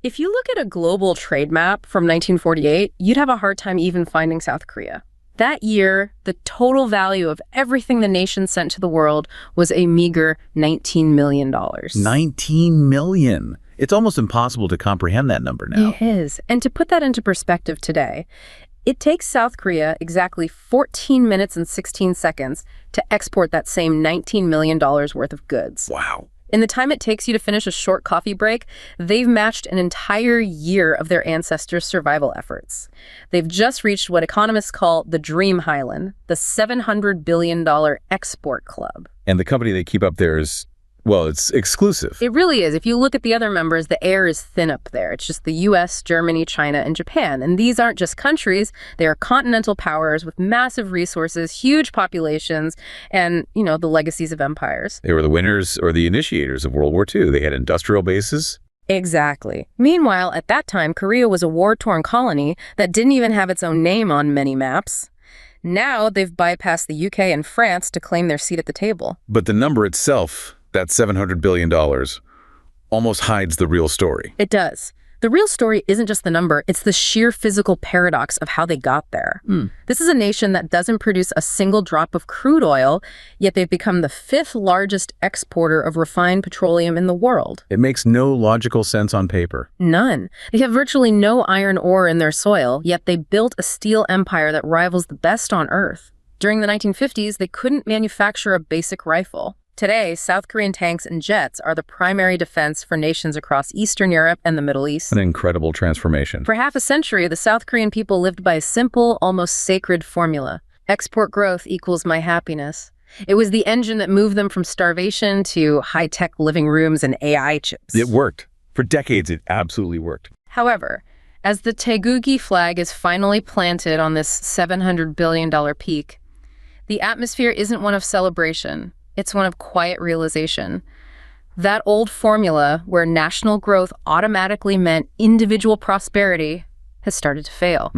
If you look at a global trade map from 1948, you'd have a hard time even finding South Korea. That year, the total value of everything the nation sent to the world was a meager $19 million. 19 million. It's almost impossible to comprehend that number now. It is. And to put that into perspective today, it takes South Korea exactly 14 minutes and 16 seconds to export that same $19 million worth of goods. Wow. In the time it takes you to finish a short coffee break, they've matched an entire year of their ancestors' survival efforts. They've just reached what economists call the Dream Highland, the $700 billion export club. And the company they keep up there is, well, it's exclusive. It really is. If you look at the other members, the air is thin up there. It's just the US, Germany, China, and Japan. And these aren't just countries. They are continental powers with massive resources, huge populations, and, the legacies of empires. They were the winners or the initiators of World War II. They had industrial bases. Exactly. Meanwhile, at that time, Korea was a war-torn colony that didn't even have its own name on many maps. Now they've bypassed the UK and France to claim their seat at the table. But the number itself, that $700 billion, almost hides the real story. It does. The real story isn't just the number, it's the sheer physical paradox of how they got there. This is a nation that doesn't produce a single drop of crude oil, yet they've become the 5th largest exporter of refined petroleum in the world. It makes no logical sense on paper. None. They have virtually no iron ore in their soil, yet they built a steel empire that rivals the best on Earth. During the 1950s, they couldn't manufacture a basic rifle. Today, South Korean tanks and jets are the primary defense for nations across Eastern Europe and the Middle East. An incredible transformation. For half a century, the South Korean people lived by a simple, almost sacred formula. Export growth equals my happiness. It was the engine that moved them from starvation to high-tech living rooms and AI chips. It worked. For decades, it absolutely worked. However, as the Taegugi flag is finally planted on this $700 billion peak, the atmosphere isn't one of celebration. It's one of quiet realization. That old formula where national growth automatically meant individual prosperity has started to fail.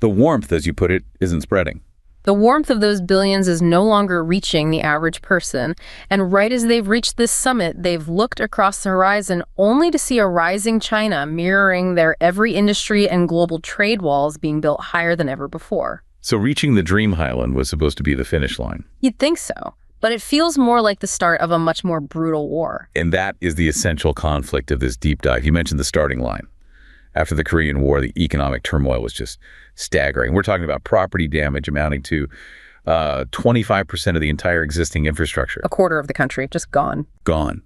The warmth, as you put it, isn't spreading. The warmth of those billions is no longer reaching the average person. And right as they've reached this summit, they've looked across the horizon only to see a rising China mirroring their every industry and global trade walls being built higher than ever before. So reaching the Dream Highland was supposed to be the finish line. You'd think so. But it feels more like the start of a much more brutal war. And that is the essential conflict of this deep dive. You mentioned the starting line. After the Korean War, the economic turmoil was just staggering. We're talking about property damage amounting to 25% of the entire existing infrastructure. A quarter of the country, just gone. Gone.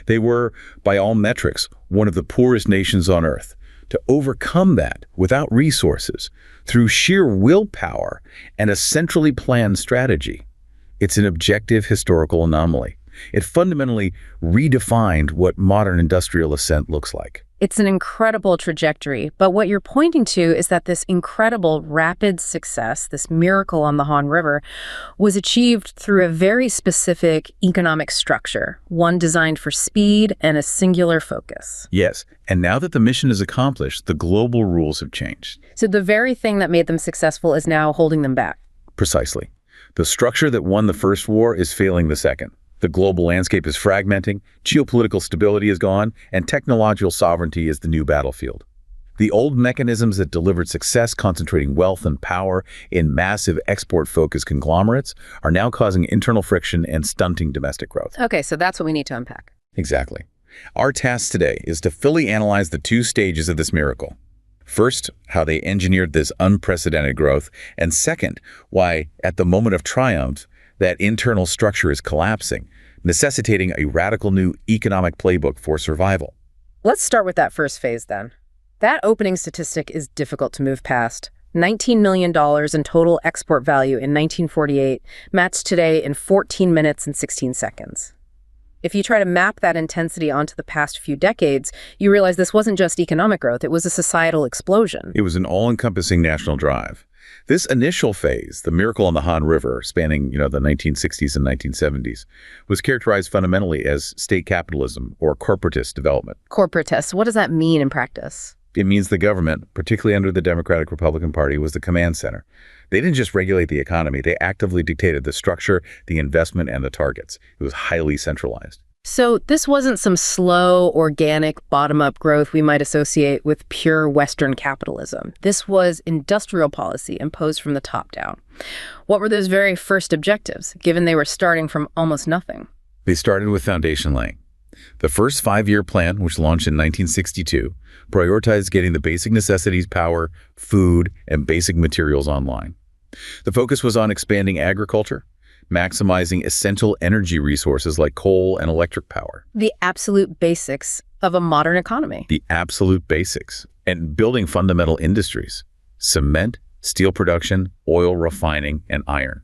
They were, by all metrics, one of the poorest nations on Earth. To overcome that without resources, through sheer willpower and a centrally planned strategy, it's an objective historical anomaly. It fundamentally redefined what modern industrial ascent looks like. It's an incredible trajectory, but what you're pointing to is that this incredible rapid success, this miracle on the Han River, was achieved through a very specific economic structure, one designed for speed and a singular focus. Yes, and now that the mission is accomplished, the global rules have changed. So the very thing that made them successful is now holding them back. Precisely. The structure that won the first war is failing the second. The global landscape is fragmenting, geopolitical stability is gone, and technological sovereignty is the new battlefield. The old mechanisms that delivered success, concentrating wealth and power in massive export-focused conglomerates, are now causing internal friction and stunting domestic growth. Okay, so that's what we need to unpack. Exactly. Our task today is to fully analyze the 2 stages of this miracle. First, how they engineered this unprecedented growth, and second, why, at the moment of triumph, that internal structure is collapsing, necessitating a radical new economic playbook for survival. Let's start with that first phase then. That opening statistic is difficult to move past. $19 million in total export value in 1948, matched today in 14 minutes and 16 seconds. If you try to map that intensity onto the past few decades, you realize this wasn't just economic growth, it was a societal explosion. It was an all-encompassing national drive. This initial phase, the miracle on the Han River, spanning, the 1960s and 1970s, was characterized fundamentally as state capitalism or corporatist development. Corporatist, what does that mean in practice? It means the government, particularly under the Democratic Republican Party, was the command center. They didn't just regulate the economy, they actively dictated the structure, the investment, and the targets. It was highly centralized. So this wasn't some slow, organic, bottom-up growth we might associate with pure Western capitalism. This was industrial policy imposed from the top down. What were those very first objectives, given they were starting from almost nothing? They started with foundation laying. The first 5-year plan, which launched in 1962, prioritized getting the basic necessities, power, food, and basic materials online. The focus was on expanding agriculture, maximizing essential energy resources like coal and electric power. The absolute basics of a modern economy. The absolute basics. And building fundamental industries: cement, steel production, oil refining, and iron.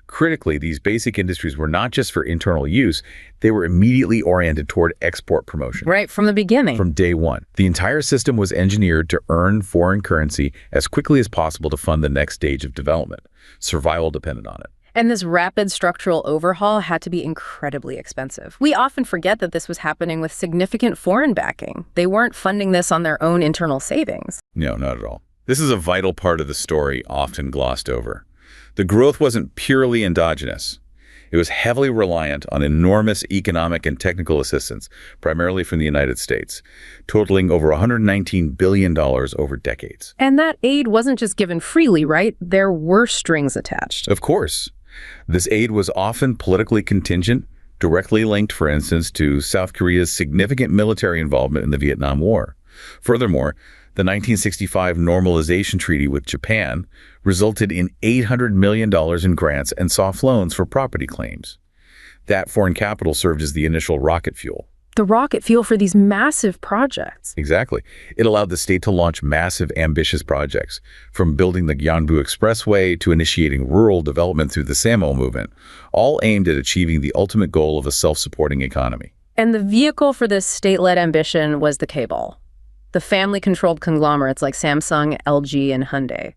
Critically, these basic industries were not just for internal use, they were immediately oriented toward export promotion. Right from the beginning. From day one. The entire system was engineered to earn foreign currency as quickly as possible to fund the next stage of development. Survival depended on it. And this rapid structural overhaul had to be incredibly expensive. We often forget that this was happening with significant foreign backing. They weren't funding this on their own internal savings. No, not at all. This is a vital part of the story, often glossed over. The growth wasn't purely endogenous. It was heavily reliant on enormous economic and technical assistance, primarily from the United States, totaling over $119 billion over decades. And that aid wasn't just given freely, right? There were strings attached. Of course. This aid was often politically contingent, directly linked, for instance, to South Korea's significant military involvement in the Vietnam War. Furthermore, the 1965 Normalization Treaty with Japan resulted in $800 million in grants and soft loans for property claims. That foreign capital served as the initial rocket fuel. The rocket fuel for these massive projects. Exactly. It allowed the state to launch massive, ambitious projects, from building the Gyeongbu Expressway to initiating rural development through the Samo movement, all aimed at achieving the ultimate goal of a self-supporting economy. And the vehicle for this state-led ambition was the chaebol, the family-controlled conglomerates like Samsung, LG, and Hyundai.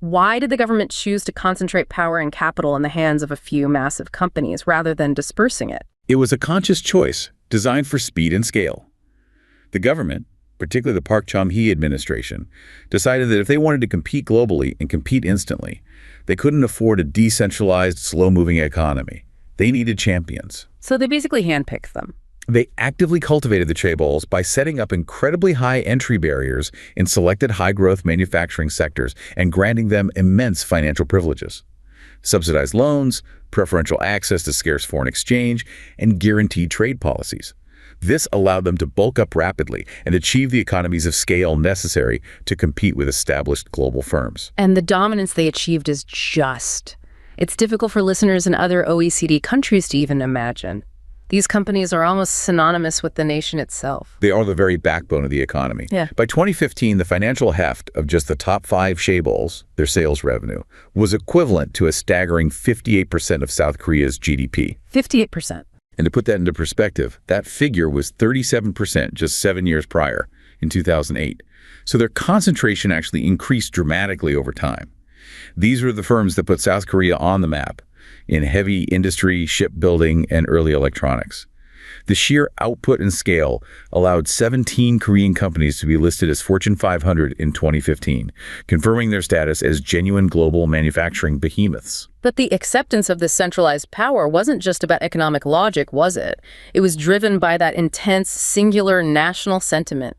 Why did the government choose to concentrate power and capital in the hands of a few massive companies rather than dispersing it? It was a conscious choice, designed for speed and scale. The government, particularly the Park Chung-hee administration, decided that if they wanted to compete globally and compete instantly, they couldn't afford a decentralized, slow-moving economy. They needed champions. So they basically handpicked them. They actively cultivated the chaebols by setting up incredibly high entry barriers in selected high-growth manufacturing sectors and granting them immense financial privileges. Subsidized loans, preferential access to scarce foreign exchange, and guaranteed trade policies. This allowed them to bulk up rapidly and achieve the economies of scale necessary to compete with established global firms. And the dominance they achieved is just. It's difficult for listeners in other OECD countries to even imagine. These companies are almost synonymous with the nation itself. They are the very backbone of the economy. Yeah. By 2015, the financial heft of just the top 5 chaebols, their sales revenue, was equivalent to a staggering 58% of South Korea's GDP. 58%. And to put that into perspective, that figure was 37% just 7 years prior, in 2008. So their concentration actually increased dramatically over time. These were the firms that put South Korea on the map in heavy industry, shipbuilding, and early electronics. The sheer output and scale allowed 17 Korean companies to be listed as Fortune 500 in 2015, confirming their status as genuine global manufacturing behemoths. But the acceptance of this centralized power wasn't just about economic logic, was it? It was driven by that intense, singular national sentiment.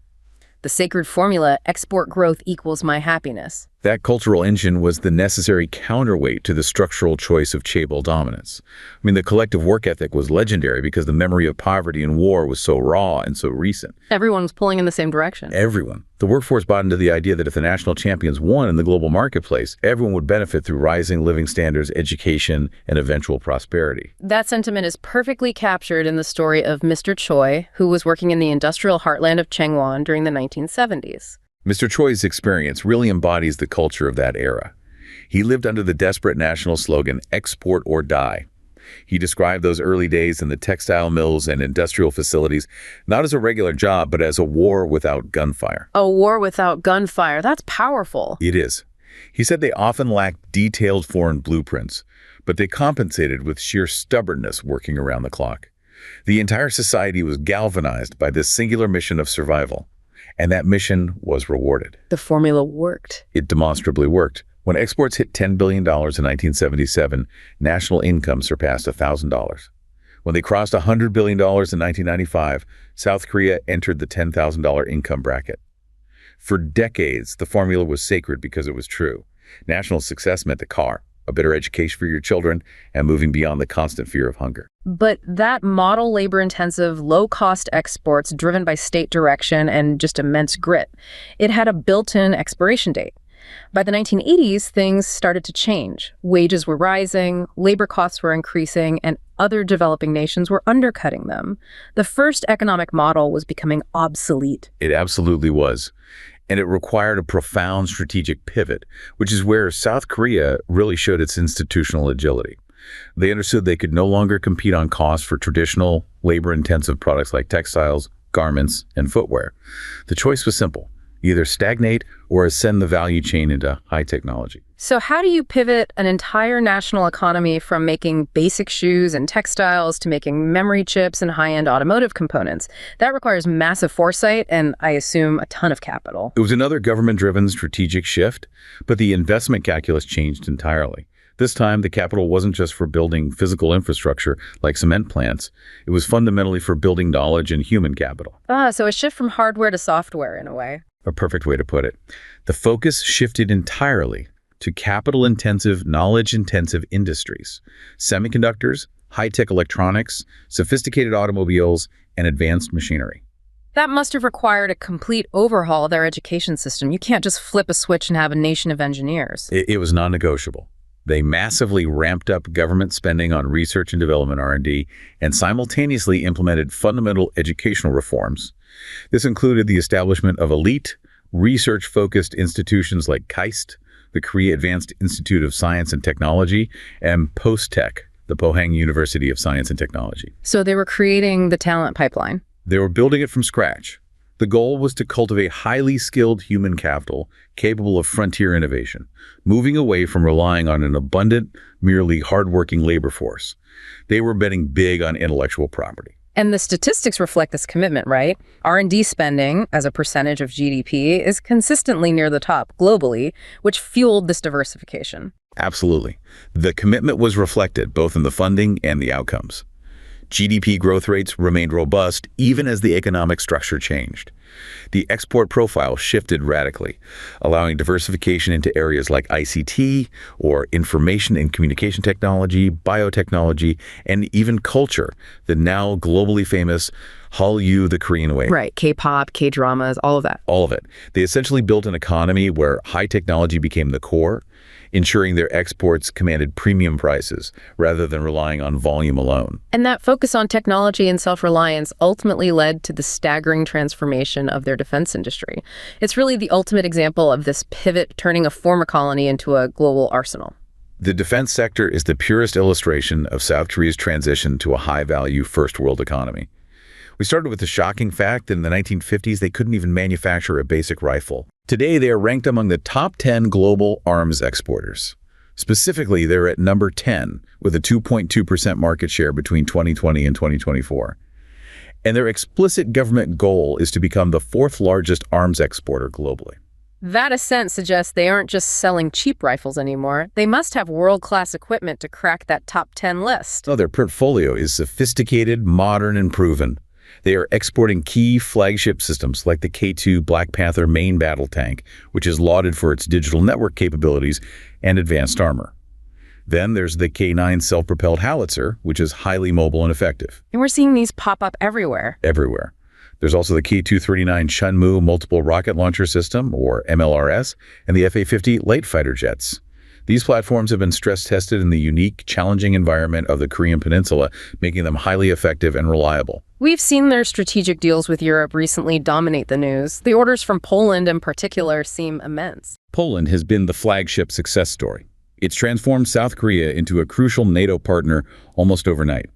The sacred formula, export growth equals my happiness. That cultural engine was the necessary counterweight to the structural choice of chaebol dominance. I mean, the collective work ethic was legendary because the memory of poverty and war was so raw and so recent. Everyone was pulling in the same direction. Everyone. The workforce bought into the idea that if the national champions won in the global marketplace, everyone would benefit through rising living standards, education, and eventual prosperity. That sentiment is perfectly captured in the story of Mr. Choi, who was working in the industrial heartland of Changwon during the 1970s. Mr. Choi's experience really embodies the culture of that era. He lived under the desperate national slogan, "Export or Die." He described those early days in the textile mills and industrial facilities not as a regular job, but as a war without gunfire. A war without gunfire, that's powerful. It is. He said they often lacked detailed foreign blueprints, but they compensated with sheer stubbornness working around the clock. The entire society was galvanized by this singular mission of survival. And that mission was rewarded. The formula worked. It demonstrably worked. When exports hit $10 billion in 1977, national income surpassed $1,000. When they crossed $100 billion in 1995, South Korea entered the $10,000 income bracket. For decades, the formula was sacred because it was true. National success meant the car, a better education for your children, and moving beyond the constant fear of hunger. But that model labor-intensive, low-cost exports driven by state direction and just immense grit, it had a built-in expiration date. By the 1980s, things started to change. Wages were rising, labor costs were increasing, and other developing nations were undercutting them. The first economic model was becoming obsolete. It absolutely was. And it required a profound strategic pivot, which is where South Korea really showed its institutional agility. They understood they could no longer compete on cost for traditional, labor-intensive products like textiles, garments, and footwear. The choice was simple: either stagnate or ascend the value chain into high technology. So how do you pivot an entire national economy from making basic shoes and textiles to making memory chips and high-end automotive components? That requires massive foresight and, I assume, a ton of capital. It was another government-driven strategic shift, but the investment calculus changed entirely. This time, the capital wasn't just for building physical infrastructure like cement plants. It was fundamentally for building knowledge and human capital. So a shift from hardware to software, in a way. A perfect way to put it. The focus shifted entirely to capital-intensive, knowledge-intensive industries: semiconductors, high-tech electronics, sophisticated automobiles, and advanced machinery. That must have required a complete overhaul of their education system. You can't just flip a switch and have a nation of engineers. It was non-negotiable. They massively ramped up government spending on research and development R&D and simultaneously implemented fundamental educational reforms. This included the establishment of elite, research-focused institutions like KAIST, the Korea Advanced Institute of Science and Technology, and Post-Tech, the Pohang University of Science and Technology. So they were creating the talent pipeline. They were building it from scratch. The goal was to cultivate highly skilled human capital capable of frontier innovation, moving away from relying on an abundant, merely hardworking labor force. They were betting big on intellectual property. And the statistics reflect this commitment, right? R&D spending, as a percentage of GDP, is consistently near the top globally, which fueled this diversification. Absolutely. The commitment was reflected both in the funding and the outcomes. GDP growth rates remained robust even as the economic structure changed. The export profile shifted radically, allowing diversification into areas like ICT or information and communication technology, biotechnology, and even culture, the now globally famous Hallyu the Korean way. Right, K-pop, K-dramas, all of that. All of it. They essentially built an economy where high technology became the core, ensuring their exports commanded premium prices rather than relying on volume alone. And that focus on technology and self-reliance ultimately led to the staggering transformation of their defense industry. It's really the ultimate example of this pivot turning a former colony into a global arsenal. The defense sector is the purest illustration of South Korea's transition to a high-value first-world economy. We started with the shocking fact that in the 1950s they couldn't even manufacture a basic rifle. Today, they are ranked among the top 10 global arms exporters. Specifically, they're at number 10 with a 2.2% market share between 2020 and 2024. And their explicit government goal is to become the fourth largest arms exporter globally. That ascent suggests they aren't just selling cheap rifles anymore. They must have world-class equipment to crack that top 10 list. No, their portfolio is sophisticated, modern, and proven. They are exporting key flagship systems like the K2 Black Panther main battle tank, which is lauded for its digital network capabilities and advanced armor. Then there's the K9 self-propelled howitzer, which is highly mobile and effective. And we're seeing these pop up everywhere. Everywhere. There's also the K2-39 Chunmoo multiple rocket launcher system, or MLRS, and the FA-50 light fighter jets. These platforms have been stress-tested in the unique, challenging environment of the Korean Peninsula, making them highly effective and reliable. We've seen their strategic deals with Europe recently dominate the news. The orders from Poland in particular seem immense. Poland has been the flagship success story. It's transformed South Korea into a crucial NATO partner almost overnight.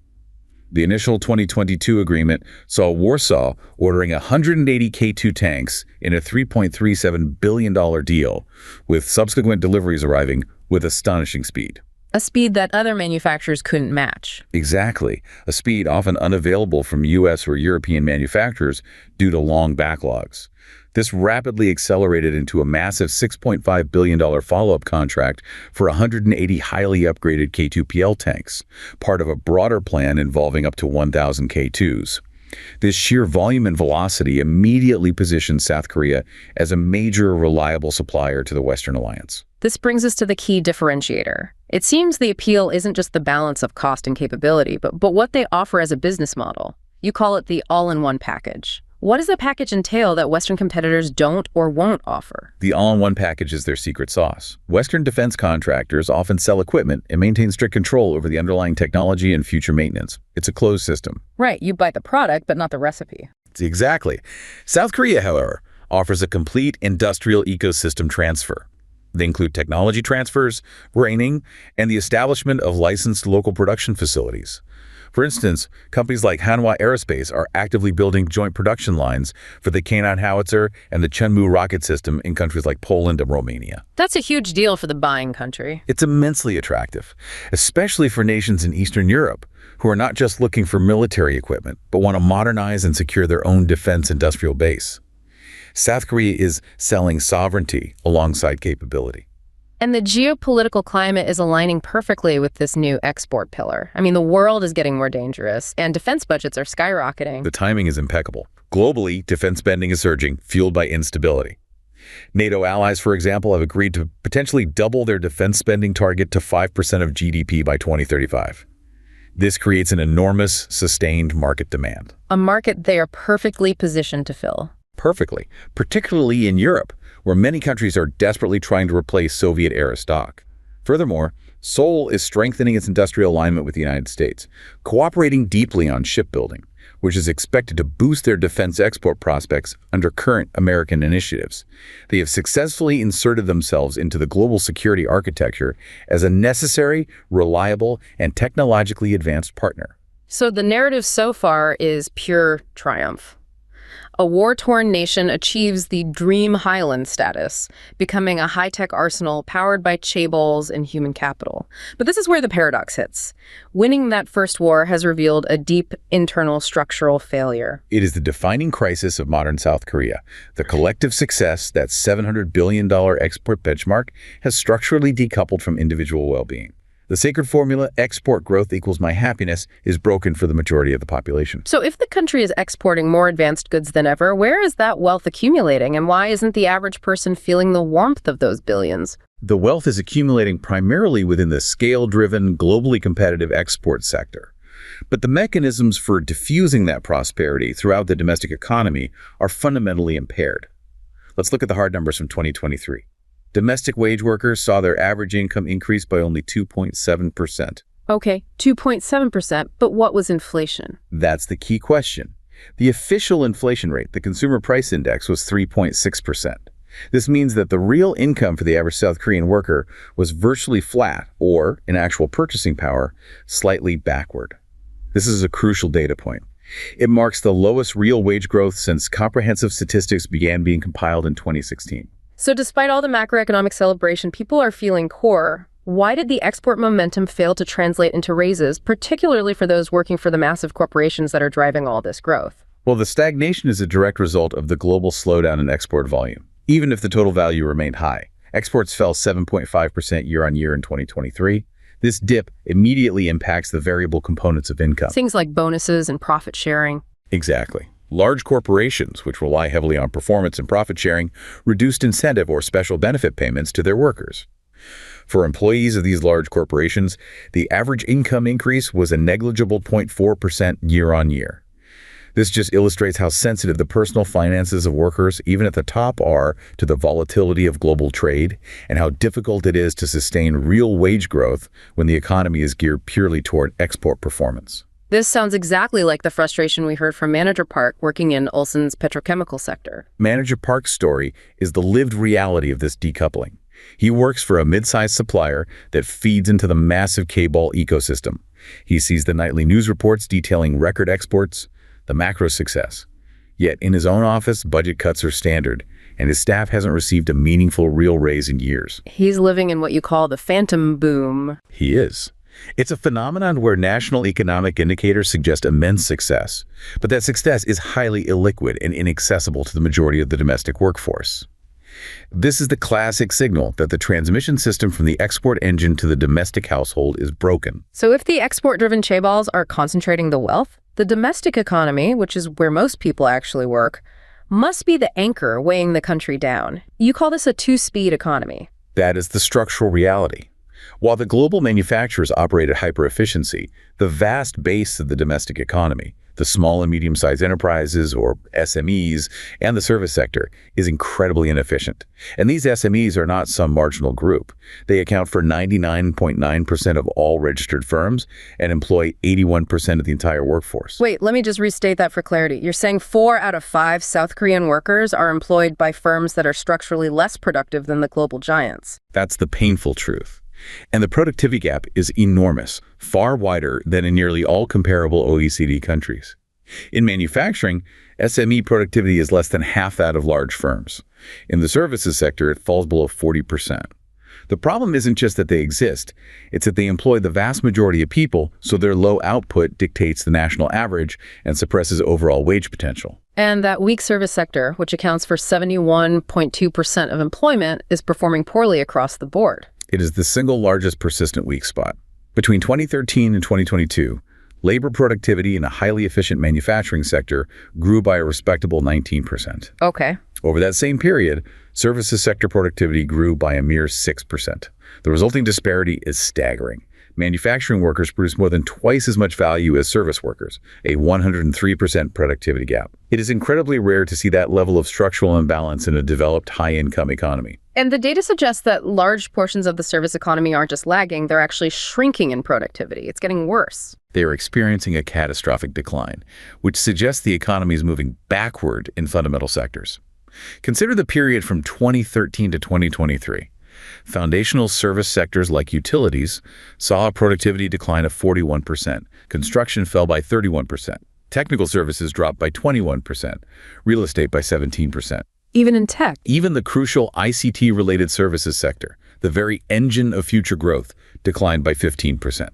The initial 2022 agreement saw Warsaw ordering 180 K2 tanks in a $3.37 billion deal, with subsequent deliveries arriving with astonishing speed. A speed that other manufacturers couldn't match. Exactly, a speed often unavailable from US or European manufacturers due to long backlogs. This rapidly accelerated into a massive $6.5 billion follow-up contract for 180 highly upgraded K2PL tanks, part of a broader plan involving up to 1,000 K2s. This sheer volume and velocity immediately positioned South Korea as a major reliable supplier to the Western alliance. This brings us to the key differentiator. It seems the appeal isn't just the balance of cost and capability, but what they offer as a business model. You call it the all-in-one package. What does the package entail that Western competitors don't or won't offer? The all-in-one package is their secret sauce. Western defense contractors often sell equipment and maintain strict control over the underlying technology and future maintenance. It's a closed system. Right, you buy the product, but not the recipe. Exactly. South Korea, however, offers a complete industrial ecosystem transfer. They include technology transfers, training, and the establishment of licensed local production facilities. For instance, companies like Hanwha Aerospace are actively building joint production lines for the K9 howitzer and the Chunmoo rocket system in countries like Poland and Romania. That's a huge deal for the buying country. It's immensely attractive, especially for nations in Eastern Europe, who are not just looking for military equipment, but want to modernize and secure their own defense industrial base. South Korea is selling sovereignty alongside capability. And the geopolitical climate is aligning perfectly with this new export pillar. I mean, the world is getting more dangerous, and defense budgets are skyrocketing. The timing is impeccable. Globally, defense spending is surging, fueled by instability. NATO allies, for example, have agreed to potentially double their defense spending target to 5% of GDP by 2035. This creates an enormous, sustained market demand. A market they are perfectly positioned to fill. Perfectly, particularly in Europe, where many countries are desperately trying to replace Soviet-era stock. Furthermore, Seoul is strengthening its industrial alignment with the United States, cooperating deeply on shipbuilding, which is expected to boost their defense export prospects under current American initiatives. They have successfully inserted themselves into the global security architecture as a necessary, reliable, and technologically advanced partner. So the narrative so far is pure triumph. A war-torn nation achieves the dream highland status, becoming a high-tech arsenal powered by chaebols and human capital. But this is where the paradox hits. Winning that first war has revealed a deep internal structural failure. It is the defining crisis of modern South Korea. The collective success, that $700 billion export benchmark, has structurally decoupled from individual well-being. The sacred formula, export growth equals my happiness, is broken for the majority of the population. So if the country is exporting more advanced goods than ever, where is that wealth accumulating, and why isn't the average person feeling the warmth of those billions? The wealth is accumulating primarily within the scale-driven, globally competitive export sector. But the mechanisms for diffusing that prosperity throughout the domestic economy are fundamentally impaired. Let's look at the hard numbers from 2023. Domestic wage workers saw their average income increase by only 2.7%. Okay, 2.7%, but what was inflation? That's the key question. The official inflation rate, the Consumer Price Index, was 3.6%. This means that the real income for the average South Korean worker was virtually flat, or, in actual purchasing power, slightly backward. This is a crucial data point. It marks the lowest real wage growth since comprehensive statistics began being compiled in 2016. So despite all the macroeconomic celebration, people are feeling poor. Why did the export momentum fail to translate into raises, particularly for those working for the massive corporations that are driving all this growth? Well, the stagnation is a direct result of the global slowdown in export volume. Even if the total value remained high, exports fell 7.5% year-on-year in 2023. This dip immediately impacts the variable components of income. Things like bonuses and profit sharing. Exactly. Large corporations, which rely heavily on performance and profit sharing, reduced incentive or special benefit payments to their workers. For employees of these large corporations, the average income increase was a negligible 0.4% year-on-year. This just illustrates how sensitive the personal finances of workers, even at the top, are to the volatility of global trade, and how difficult it is to sustain real wage growth when the economy is geared purely toward export performance. This sounds exactly like the frustration we heard from Manager Park working in Ulsan's petrochemical sector. Manager Park's story is the lived reality of this decoupling. He works for a mid-sized supplier that feeds into the massive chaebol ecosystem. He sees the nightly news reports detailing record exports, the macro success. Yet in his own office, budget cuts are standard, and his staff hasn't received a meaningful real raise in years. He's living in what you call the phantom boom. He is. It's a phenomenon where national economic indicators suggest immense success, but that success is highly illiquid and inaccessible to the majority of the domestic workforce. This is the classic signal that the transmission system from the export engine to the domestic household is broken. So if the export-driven chaebols are concentrating the wealth, the domestic economy, which is where most people actually work, must be the anchor weighing the country down. You call this a two-speed economy. That is the structural reality. While the global manufacturers operate at hyper-efficiency, the vast base of the domestic economy, the small and medium-sized enterprises, or SMEs, and the service sector, is incredibly inefficient. And these SMEs are not some marginal group. They account for 99.9% of all registered firms and employ 81% of the entire workforce. Wait, let me just restate that for clarity. You're saying 4 out of 5 South Korean workers are employed by firms that are structurally less productive than the global giants. That's the painful truth. And the productivity gap is enormous, far wider than in nearly all comparable OECD countries. In manufacturing, SME productivity is less than half that of large firms. In the services sector, it falls below 40%. The problem isn't just that they exist, it's that they employ the vast majority of people, so their low output dictates the national average and suppresses overall wage potential. And that weak service sector, which accounts for 71.2% of employment, is performing poorly across the board. It is the single largest persistent weak spot. Between 2013 and 2022, labor productivity in a highly efficient manufacturing sector grew by a respectable 19%. Okay. Over that same period, services sector productivity grew by a mere 6%. The resulting disparity is staggering. Manufacturing workers produce more than twice as much value as service workers, a 103% productivity gap. It is incredibly rare to see that level of structural imbalance in a developed high-income economy. And the data suggests that large portions of the service economy aren't just lagging, they're actually shrinking in productivity. It's getting worse. They are experiencing a catastrophic decline, which suggests the economy is moving backward in fundamental sectors. Consider the period from 2013 to 2023. Foundational service sectors like utilities saw a productivity decline of 41%. Construction fell by 31%. Technical services dropped by 21%. Real estate by 17%. Even in tech. Even the crucial ICT-related services sector, the very engine of future growth, declined by 15%.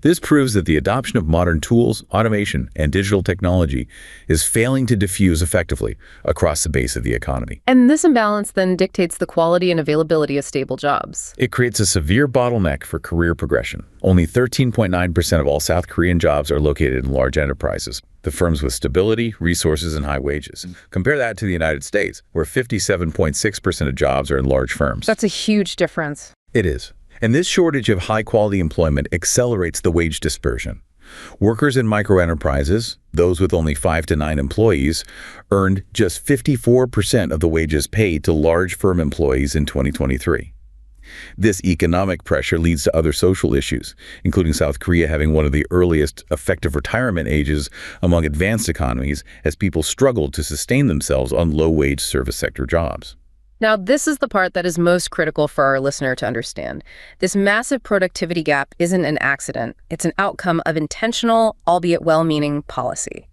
This proves that the adoption of modern tools, automation, and digital technology is failing to diffuse effectively across the base of the economy. And this imbalance then dictates the quality and availability of stable jobs. It creates a severe bottleneck for career progression. Only 13.9% of all South Korean jobs are located in large enterprises, the firms with stability, resources, and high wages. Compare that to the United States, where 57.6% of jobs are in large firms. That's a huge difference. It is. And this shortage of high-quality employment accelerates the wage dispersion. Workers in microenterprises, those with only 5 to 9 employees, earned just 54% of the wages paid to large firm employees in 2023. This economic pressure leads to other social issues, including South Korea having one of the earliest effective retirement ages among advanced economies as people struggle to sustain themselves on low-wage service sector jobs. Now, this is the part that is most critical for our listener to understand. This massive productivity gap isn't an accident. It's an outcome of intentional, albeit well-meaning, policy.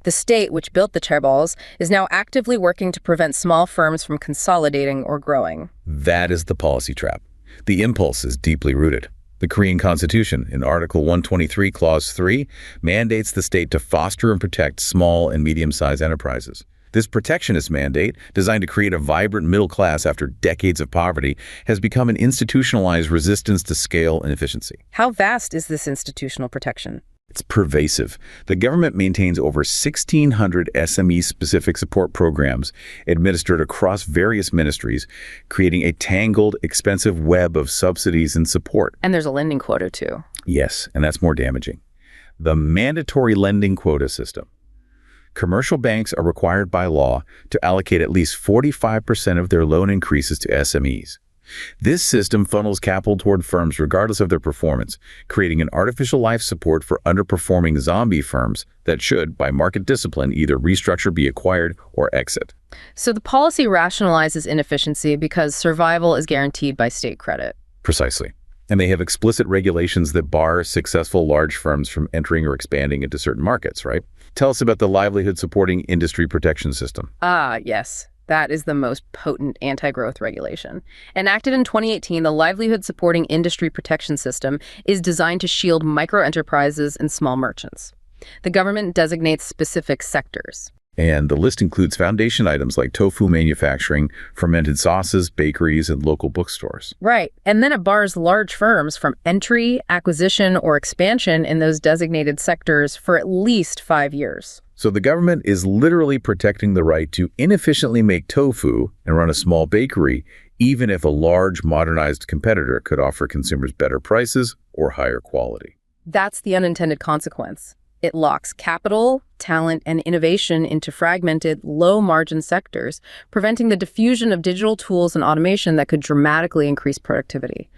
The state, which built the chaebols, is now actively working to prevent small firms from consolidating or growing. That is the policy trap. The impulse is deeply rooted. The Korean Constitution, in Article 123, Clause 3, mandates the state to foster and protect small and medium-sized enterprises. This protectionist mandate, designed to create a vibrant middle class after decades of poverty, has become an institutionalized resistance to scale and efficiency. How vast is this institutional protection? It's pervasive. The government maintains over 1,600 SME-specific support programs administered across various ministries, creating a tangled, expensive web of subsidies and support. And there's a lending quota, too. Yes, and that's more damaging. The mandatory lending quota system. Commercial banks are required by law to allocate at least 45% of their loan increases to SMEs. This system funnels capital toward firms regardless of their performance, creating an artificial life support for underperforming zombie firms that should, by market discipline, either restructure, be acquired, or exit. So the policy rationalizes inefficiency because survival is guaranteed by state credit. Precisely. And they have explicit regulations that bar successful large firms from entering or expanding into certain markets, right? Tell us about the livelihood supporting industry protection system. Ah, yes. That is the most potent anti-growth regulation. Enacted in 2018, the Livelihood Supporting Industry Protection System is designed to shield microenterprises and small merchants. The government designates specific sectors. And the list includes foundation items like tofu manufacturing, fermented sauces, bakeries, and local bookstores. Right. And then it bars large firms from entry, acquisition, or expansion in those designated sectors for at least 5 years. So the government is literally protecting the right to inefficiently make tofu and run a small bakery, even if a large, modernized competitor could offer consumers better prices or higher quality. That's the unintended consequence. It locks capital, talent, and innovation into fragmented, low-margin sectors, preventing the diffusion of digital tools and automation that could dramatically increase productivity.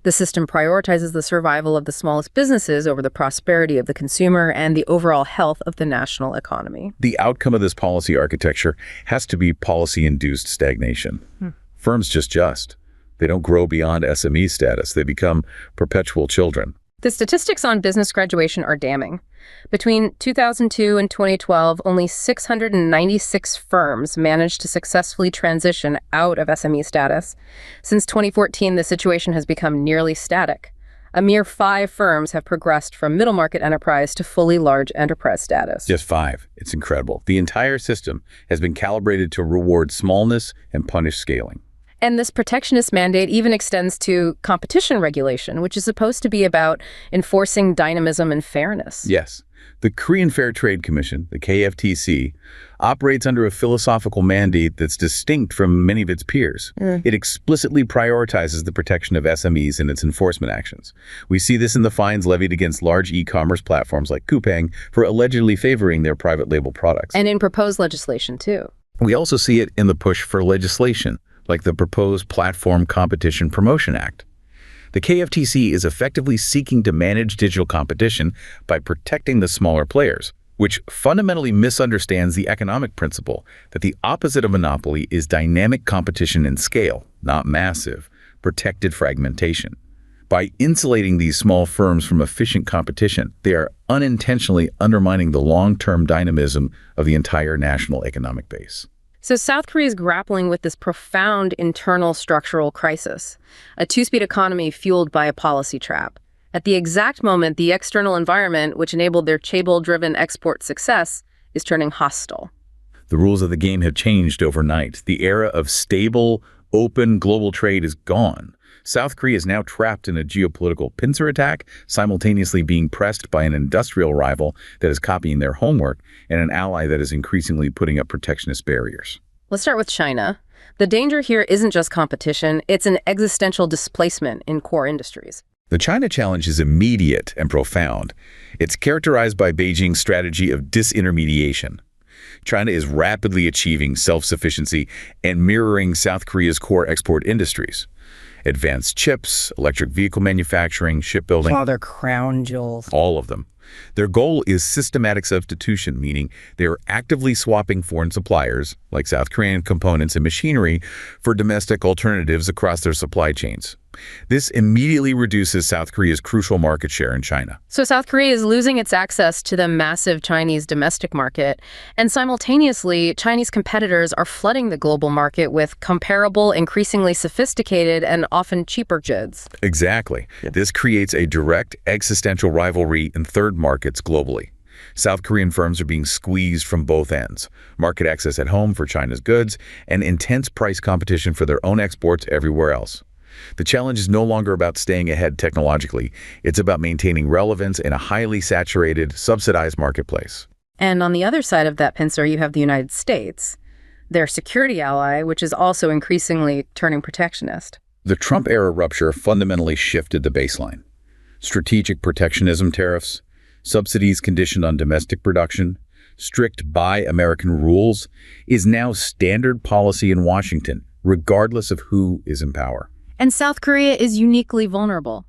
The system prioritizes the survival of the smallest businesses over the prosperity of the consumer and the overall health of the national economy. The outcome of this policy architecture has to be policy-induced stagnation. Firms just. They don't grow beyond SME status. They become perpetual children. The statistics on business graduation are damning. Between 2002 and 2012, only 696 firms managed to successfully transition out of SME status. Since 2014, the situation has become nearly static. A mere 5 firms have progressed from middle market enterprise to fully large enterprise status. Just 5. It's incredible. The entire system has been calibrated to reward smallness and punish scaling. And this protectionist mandate even extends to competition regulation, which is supposed to be about enforcing dynamism and fairness. Yes. The Korean Fair Trade Commission, the KFTC, operates under a philosophical mandate that's distinct from many of its peers. It explicitly prioritizes the protection of SMEs in its enforcement actions. We see this in the fines levied against large e-commerce platforms like Coupang for allegedly favoring their private label products. And in proposed legislation, too. We also see it in the push for legislation, like the proposed Platform Competition Promotion Act. The KFTC is effectively seeking to manage digital competition by protecting the smaller players, which fundamentally misunderstands the economic principle that the opposite of monopoly is dynamic competition in scale, not massive, protected fragmentation. By insulating these small firms from efficient competition, they are unintentionally undermining the long-term dynamism of the entire national economic base. So South Korea is grappling with this profound internal structural crisis, a two-speed economy fueled by a policy trap. At the exact moment, the external environment, which enabled their chaebol-driven export success, is turning hostile. The rules of the game have changed overnight. The era of stable, open global trade is gone. South Korea is now trapped in a geopolitical pincer attack, simultaneously being pressed by an industrial rival that is copying their homework and an ally that is increasingly putting up protectionist barriers. Let's start with China. The danger here isn't just competition, it's an existential displacement in core industries. The China challenge is immediate and profound. It's characterized by Beijing's strategy of disintermediation. China is rapidly achieving self-sufficiency and mirroring South Korea's core export industries. Advanced chips, electric vehicle manufacturing, shipbuilding. All their crown jewels. All of them. Their goal is systematic substitution, meaning they are actively swapping foreign suppliers, like South Korean components and machinery, for domestic alternatives across their supply chains. This immediately reduces South Korea's crucial market share in China. So South Korea is losing its access to the massive Chinese domestic market, and simultaneously, Chinese competitors are flooding the global market with comparable, increasingly sophisticated, and often cheaper goods. Exactly. This creates a direct existential rivalry in third markets globally. South Korean firms are being squeezed from both ends: market access at home for China's goods and intense price competition for their own exports everywhere else. The challenge is no longer about staying ahead technologically. It's about maintaining relevance in a highly saturated, subsidized marketplace. And on the other side of that pincer, you have the United States, their security ally, which is also increasingly turning protectionist. The Trump-era rupture fundamentally shifted the baseline. Strategic protectionism tariffs, subsidies conditioned on domestic production, strict Buy American rules is now standard policy in Washington, regardless of who is in power. And South Korea is uniquely vulnerable.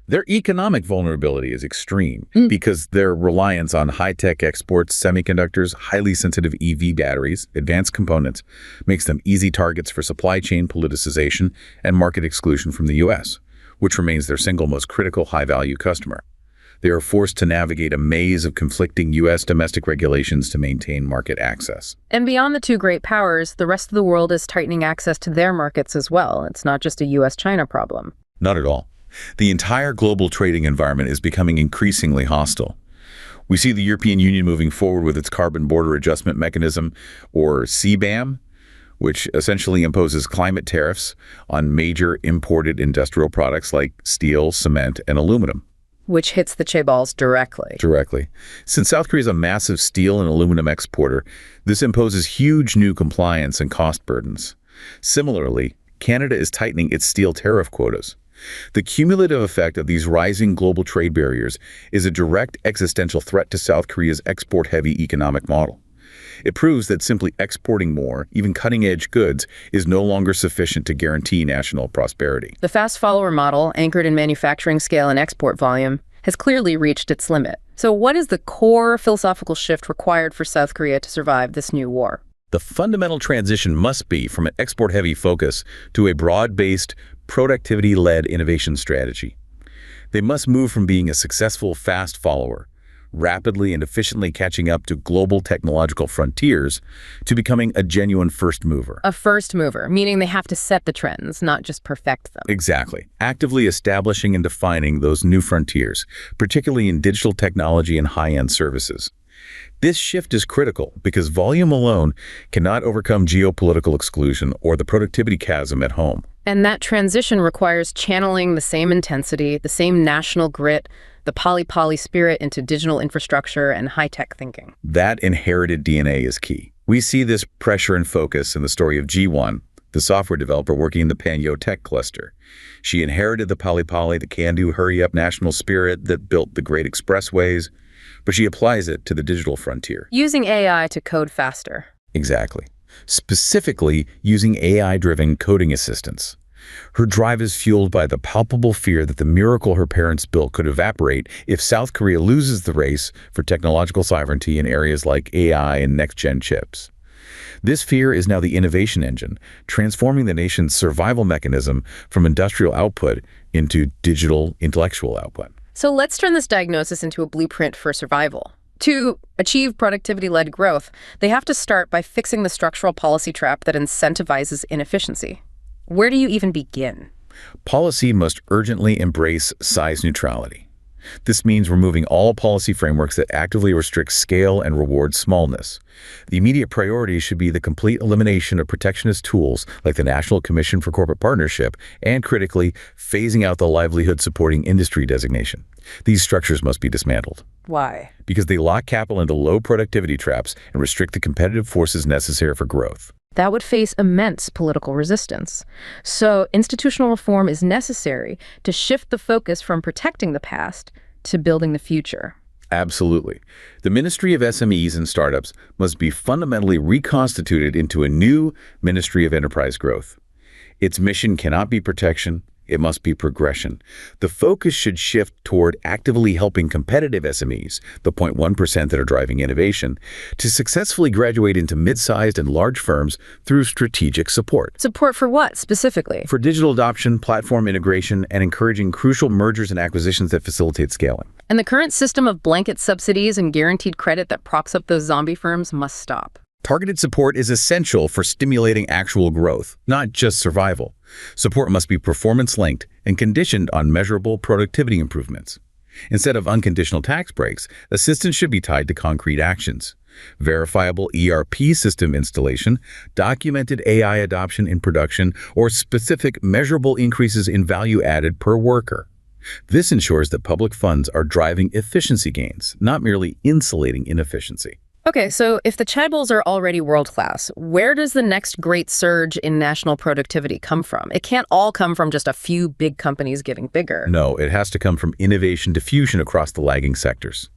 Their economic vulnerability is extreme because their reliance on high-tech exports, semiconductors, highly sensitive EV batteries, advanced components, makes them easy targets for supply chain politicization and market exclusion from the U.S., which remains their single most critical high-value customer. They are forced to navigate a maze of conflicting U.S. domestic regulations to maintain market access. And beyond the two great powers, the rest of the world is tightening access to their markets as well. It's not just a U.S.-China problem. Not at all. The entire global trading environment is becoming increasingly hostile. We see the European Union moving forward with its Carbon Border Adjustment Mechanism, or CBAM, which essentially imposes climate tariffs on major imported industrial products like steel, cement, and aluminum. Which hits the chaebols directly. Since South Korea is a massive steel and aluminum exporter, this imposes huge new compliance and cost burdens. Similarly, Canada is tightening its steel tariff quotas. The cumulative effect of these rising global trade barriers is a direct existential threat to South Korea's export-heavy economic model. It proves that simply exporting more, even cutting-edge goods, is no longer sufficient to guarantee national prosperity. The fast follower model, anchored in manufacturing scale and export volume, has clearly reached its limit. So what is the core philosophical shift required for South Korea to survive this new war? The fundamental transition must be from an export-heavy focus to a broad-based, productivity-led innovation strategy. They must move from being a successful fast follower, rapidly and efficiently catching up to global technological frontiers, to becoming a genuine first mover. A first mover, meaning they have to set the trends, not just perfect them. Exactly. Actively establishing and defining those new frontiers, particularly in digital technology and high-end services. This shift is critical because volume alone cannot overcome geopolitical exclusion or the productivity chasm at home. And that transition requires channeling the same intensity, the same national grit, the poly spirit into digital infrastructure and high-tech thinking. That inherited DNA is key. We see this pressure and focus in the story of Ji-won, the software developer working in the Panyo tech cluster. She inherited the poly, the can-do, hurry-up national spirit that built the great expressways, but she applies it to the digital frontier. Using AI to code faster. Exactly. Specifically, using AI-driven coding assistance. Her drive is fueled by the palpable fear that the miracle her parents built could evaporate if South Korea loses the race for technological sovereignty in areas like AI and next-gen chips. This fear is now the innovation engine, transforming the nation's survival mechanism from industrial output into digital intellectual output. So let's turn this diagnosis into a blueprint for survival. To achieve productivity-led growth, they have to start by fixing the structural policy trap that incentivizes inefficiency. Where do you even begin? Policy must urgently embrace size neutrality. This means removing all policy frameworks that actively restrict scale and reward smallness. The immediate priority should be the complete elimination of protectionist tools like the National Commission for Corporate Partnership and, critically, phasing out the livelihood-supporting industry designation. These structures must be dismantled. Why? Because they lock capital into low productivity traps and restrict the competitive forces necessary for growth. That would face immense political resistance. So institutional reform is necessary to shift the focus from protecting the past to building the future. Absolutely. The Ministry of SMEs and Startups must be fundamentally reconstituted into a new Ministry of Enterprise Growth. Its mission cannot be protection. It must be progression. The focus should shift toward actively helping competitive SMEs, the 0.1% that are driving innovation, to successfully graduate into mid-sized and large firms through strategic support. Support for what, specifically? For digital adoption, platform integration, and encouraging crucial mergers and acquisitions that facilitate scaling. And the current system of blanket subsidies and guaranteed credit that props up those zombie firms must stop. Targeted support is essential for stimulating actual growth, not just survival. Support must be performance-linked and conditioned on measurable productivity improvements. Instead of unconditional tax breaks, assistance should be tied to concrete actions. Verifiable ERP system installation, documented AI adoption in production, or specific measurable increases in value added per worker. This ensures that public funds are driving efficiency gains, not merely insulating inefficiency. Okay, so if the chaebols are already world-class, where does the next great surge in national productivity come from? It can't all come from just a few big companies getting bigger. No, it has to come from innovation diffusion across the lagging sectors.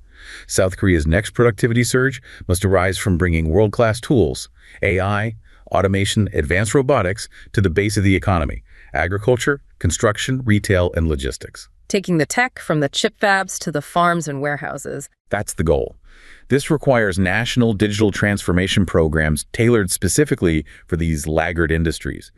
South Korea's next productivity surge must arise from bringing world-class tools, AI, automation, advanced robotics, to the base of the economy: agriculture, construction, retail, and logistics. Taking the tech from the chip fabs to the farms and warehouses. That's the goal. This requires national digital transformation programs tailored specifically for these laggard industries,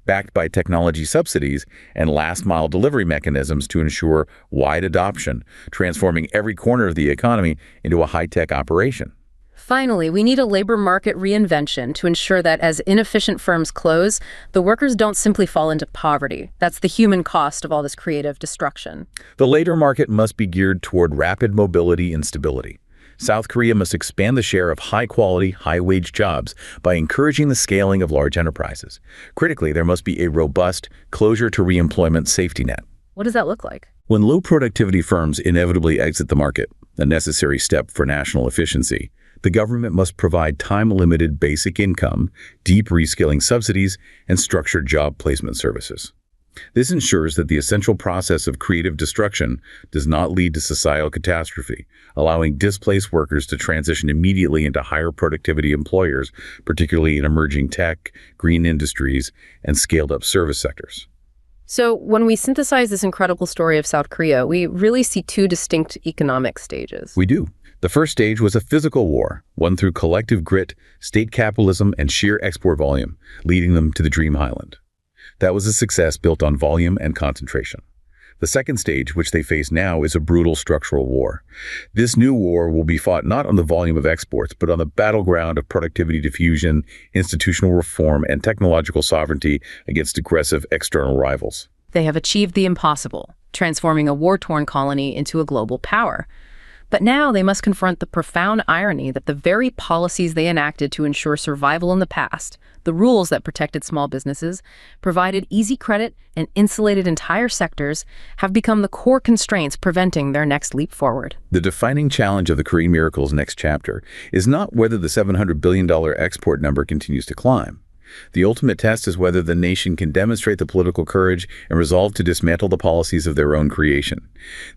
backed by technology subsidies and last-mile delivery mechanisms to ensure wide adoption, transforming every corner of the economy into a high-tech operation. Finally, we need a labor market reinvention to ensure that as inefficient firms close, the workers don't simply fall into poverty. That's the human cost of all this creative destruction. The labor market must be geared toward rapid mobility and stability. South Korea must expand the share of high-quality, high-wage jobs by encouraging the scaling of large enterprises. Critically, there must be a robust closure-to-reemployment safety net. What does that look like? When low-productivity firms inevitably exit the market, a necessary step for national efficiency, the government must provide time-limited basic income, deep reskilling subsidies, and structured job placement services. This ensures that the essential process of creative destruction does not lead to societal catastrophe, allowing displaced workers to transition immediately into higher productivity employers, particularly in emerging tech, green industries, and scaled-up service sectors. So when we synthesize this incredible story of South Korea, we really see two distinct economic stages. We do. The first stage was a physical war, won through collective grit, state capitalism, and sheer export volume, leading them to the Dream Highland. That was a success built on volume and concentration. The second stage, which they face now, is a brutal structural war. This new war will be fought not on the volume of exports, but on the battleground of productivity diffusion, institutional reform, and technological sovereignty against aggressive external rivals. They have achieved the impossible, transforming a war-torn colony into a global power. But now they must confront the profound irony that the very policies they enacted to ensure survival in the past, the rules that protected small businesses, provided easy credit, and insulated entire sectors, have become the core constraints preventing their next leap forward. The defining challenge of the Korean Miracle's next chapter is not whether the $700 billion export number continues to climb. The ultimate test is whether the nation can demonstrate the political courage and resolve to dismantle the policies of their own creation.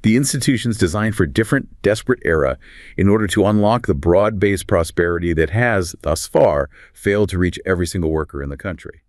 The institutions designed for a different, desperate era in order to unlock the broad-based prosperity that has, thus far, failed to reach every single worker in the country.